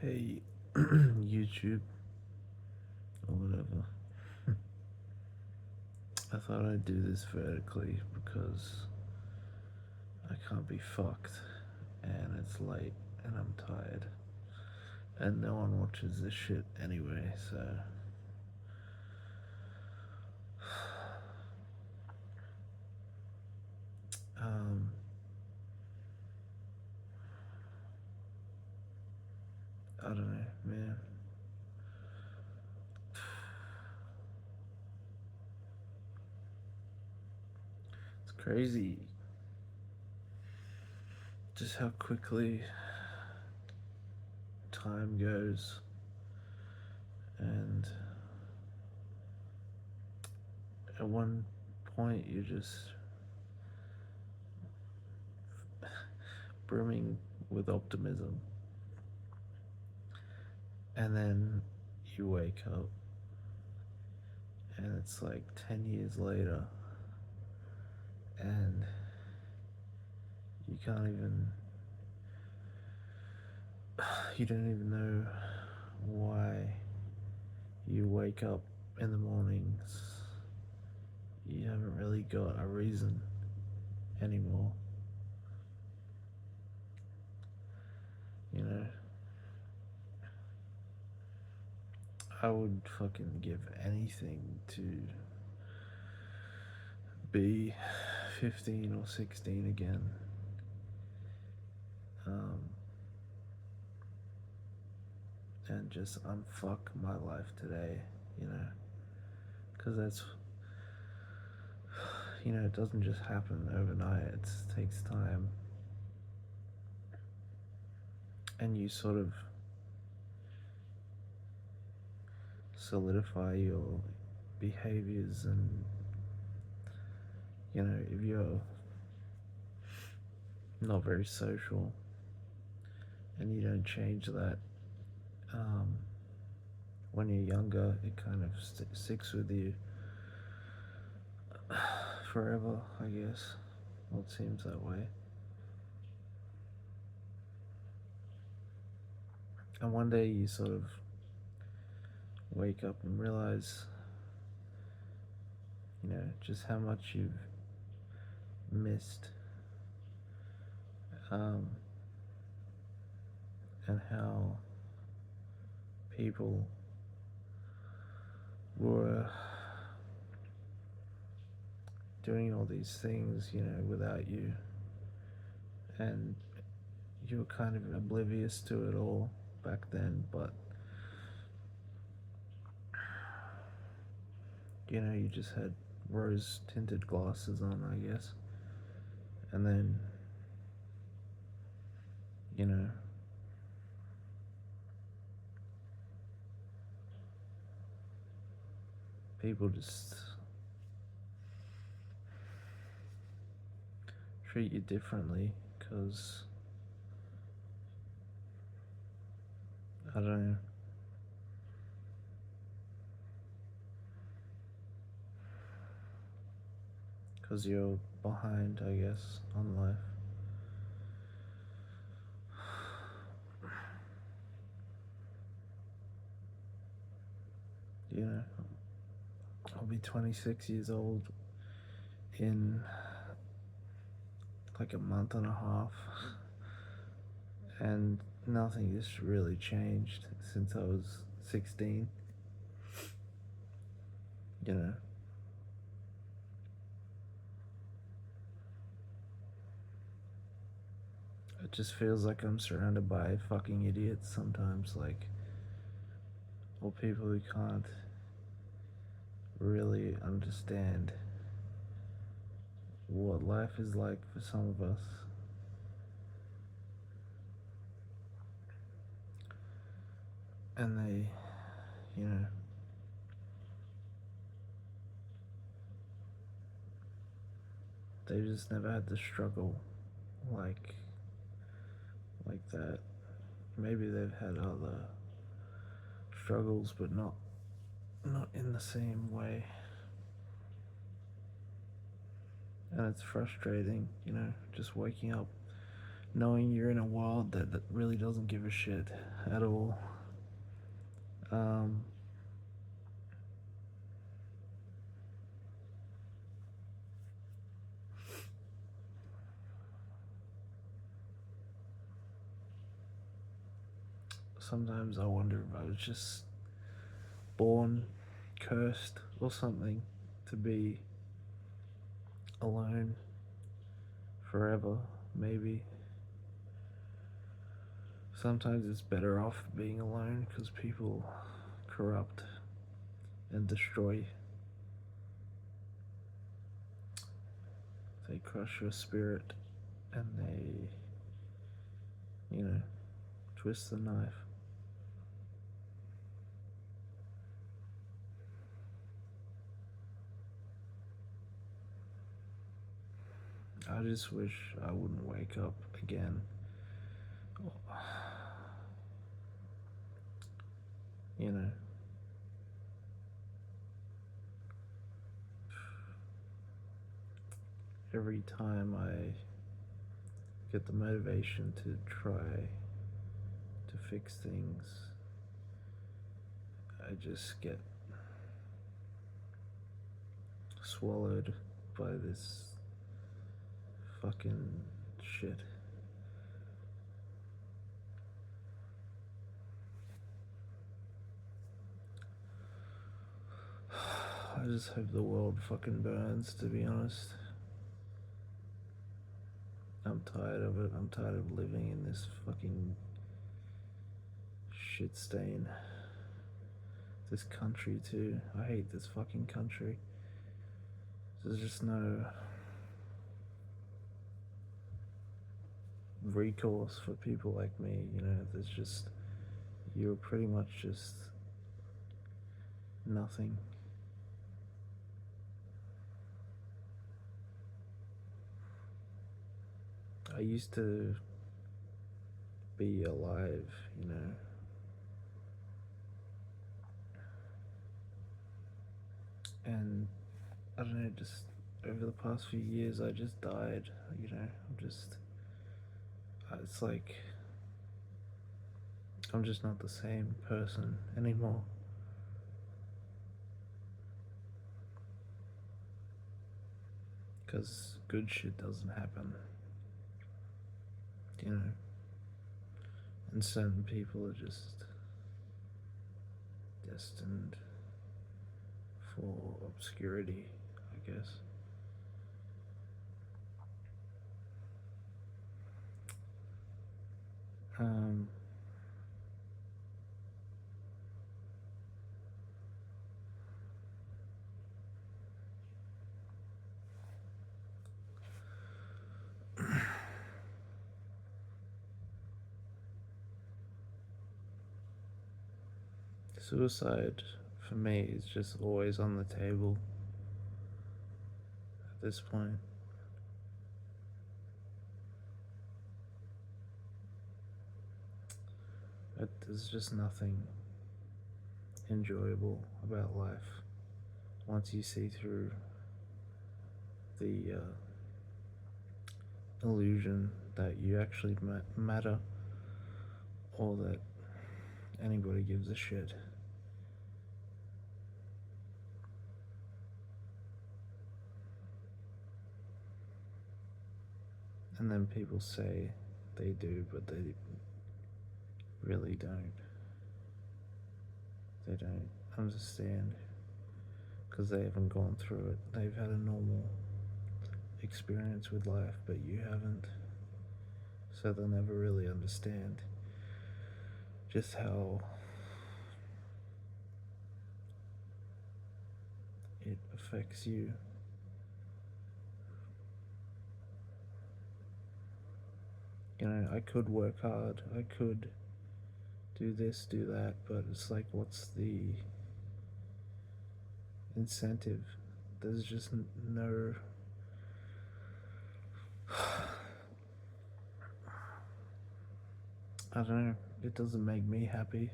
Hey, YouTube or whatever. I thought I'd do this vertically because I can't be fucked and it's late and I'm tired and no one watches this shit anyway, so um I don't know, man. It's crazy just how quickly time goes, and at one point you're just brimming with optimism, and then you wake up and it's like 10 years later and you can't even you don't even know why you wake up in the mornings. You haven't really got a reason anymore, you know. I would fucking give anything to be 15 or 16 again. um, and just unfuck my life today, you know, because that's, you know, it doesn't just happen overnight. It takes time, and you sort of solidify your behaviors. And you know, if you're not very social and you don't change that, um, when you're younger, it kind of sticks with you forever, I guess. Well, it seems that way. And one day you sort of wake up and realize, you know, just how much you've missed, um, and how people were doing all these things, you know, without you, and you were kind of oblivious to it all back then, but you know, you just had rose tinted glasses on, I guess. And then, you know, people just treat you differently because, I don't know, because you're behind, I guess, on life. You know, I'll be 26 years old in like a month and a half, and nothing has really changed since I was 16. You know, it just feels like I'm surrounded by fucking idiots sometimes, like, or people who can't really understand what life is like for some of us. And they, you know, they just never had to struggle like like that. Maybe they've had other struggles, but not in the same way. And it's frustrating, you know, just waking up knowing you're in a world that really doesn't give a shit at all. Um, Sometimes I wonder if I was just born cursed or something to be alone forever, maybe. Sometimes it's better off being alone because people corrupt and destroy. They crush your spirit and they twist the knife. I just wish I wouldn't wake up again. You know, every time I get the motivation to try to fix things, I just get swallowed by this fucking shit. I just hope the world fucking burns, to be honest. I'm tired of it. I'm tired of living in this fucking shit stain. This country, too. I hate this fucking country. There's just no recourse for people like me, there's just, you're pretty much just nothing. I used to be alive, and I don't know, just over the past few years, I just died, it's like, I'm just not the same person anymore. Because good shit doesn't happen, and certain people are just destined for obscurity, I guess. Um, Suicide for me is just always on the table at this point. But there's just nothing enjoyable about life once you see through the illusion that you actually matter or that anybody gives a shit. And then people say they do, but they really don't. They don't understand because they haven't gone through it. They've had a normal experience with life, but you haven't. So they'll never really understand just how it affects you. I could work hard, I could do this, do that, but it's like, what's the incentive? There's just no. I don't know, it doesn't make me happy.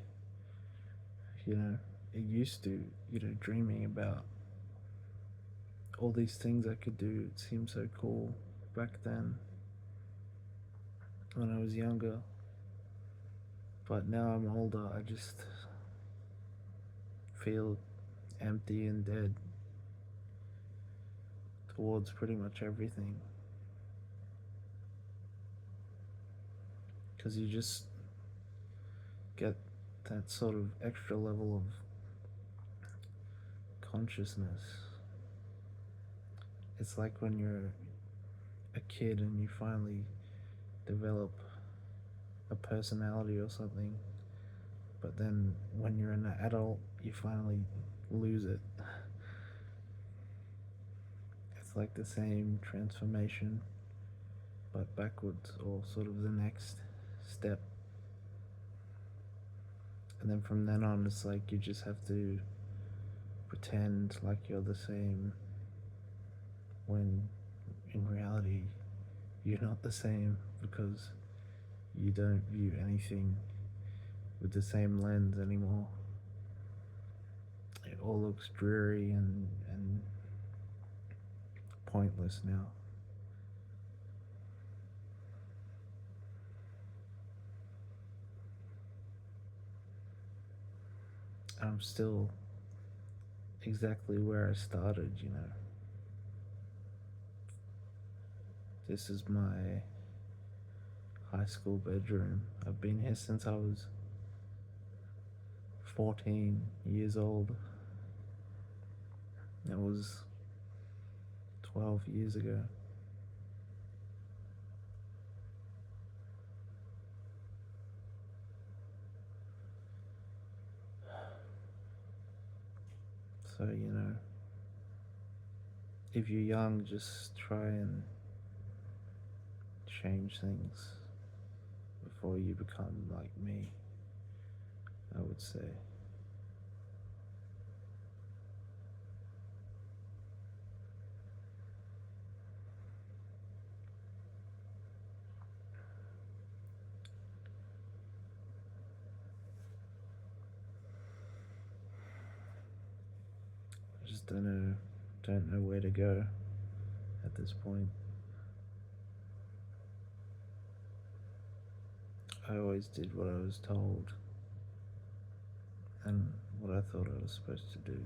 It used to, dreaming about all these things I could do, it seemed so cool back then. when I was younger, but now I'm older, I just feel empty and dead towards pretty much everything. Because you just get that sort of extra level of consciousness. It's like when you're a kid and you finally develop a personality or something, but then when you're an adult, you finally lose it. It's like the same transformation, but backwards, or sort of the next step. And then from then on, it's like you just have to pretend like you're the same when in reality you're not the same, because you don't view anything with the same lens anymore. It all looks dreary and pointless now. I'm still exactly where I started, you know. This is my high school bedroom. I've been here since I was 14 years old. That was 12 years ago. So, you know, if you're young, just try and change things before you become like me, I would say. I just don't know where to go at this point. I always did what I was told and what I thought I was supposed to do.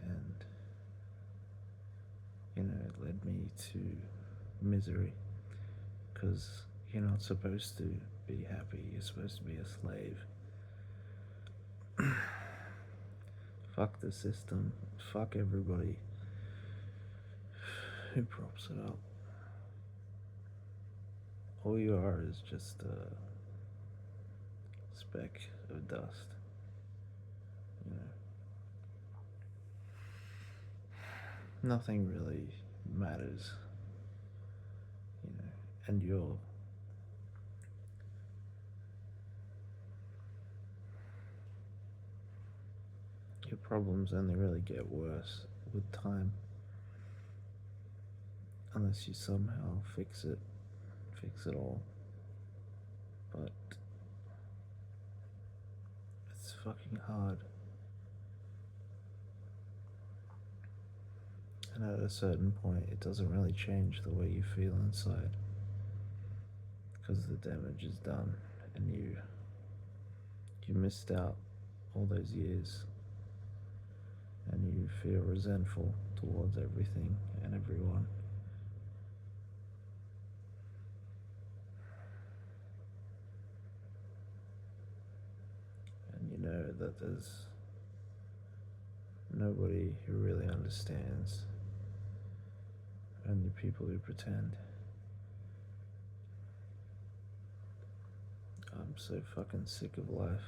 And, you know, it led me to misery, because you're not supposed to be happy, you're supposed to be a slave. Fuck the system, fuck everybody who props it up. All you are is just a speck of dust, you know. Nothing really matters, you know, and your problems only really get worse with time, unless you somehow fix it all. But it's fucking hard. And at a certain point, it doesn't really change the way you feel inside, because the damage is done, and you missed out all those years, and you feel resentful towards everything and everyone. And you know that there's nobody who really understands, only people who pretend. I'm so fucking sick of life.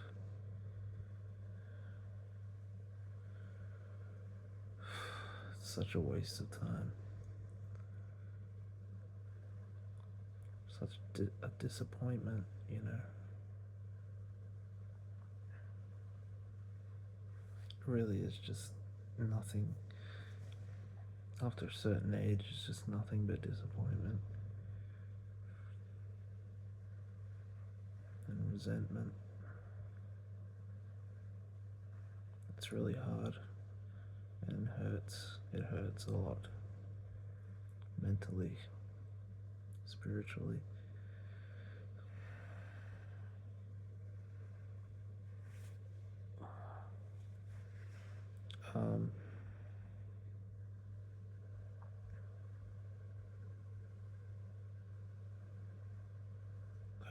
It's such a waste of time. Such a disappointment, you know. It really is just nothing. After a certain age, it's just nothing but disappointment and resentment. It's really hard and hurts. It hurts a lot, mentally, spiritually.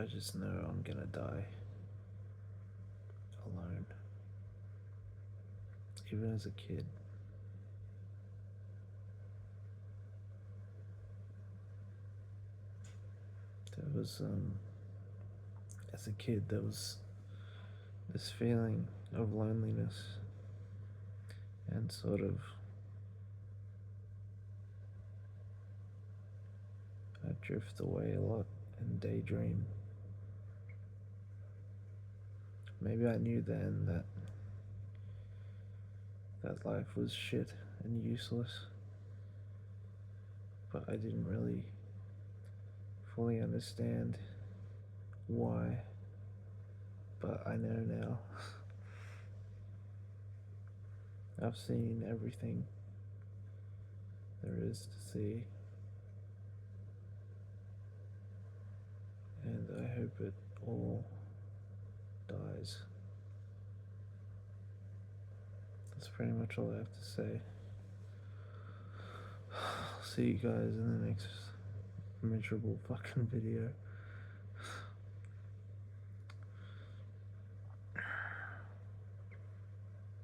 I just know I'm gonna die alone. Even as a kid. There was, as a kid, there was this feeling of loneliness and sort of I drift away a lot and daydream. Maybe I knew then that life was shit and useless, but I didn't really fully understand why. But I know now. I've seen everything there is to see, and I hope it all dies. That's pretty much all I have to say. I'll see you guys in the next miserable fucking video.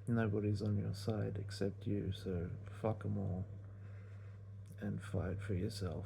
Nobody's on your side except you, so fuck them all and fight for yourself.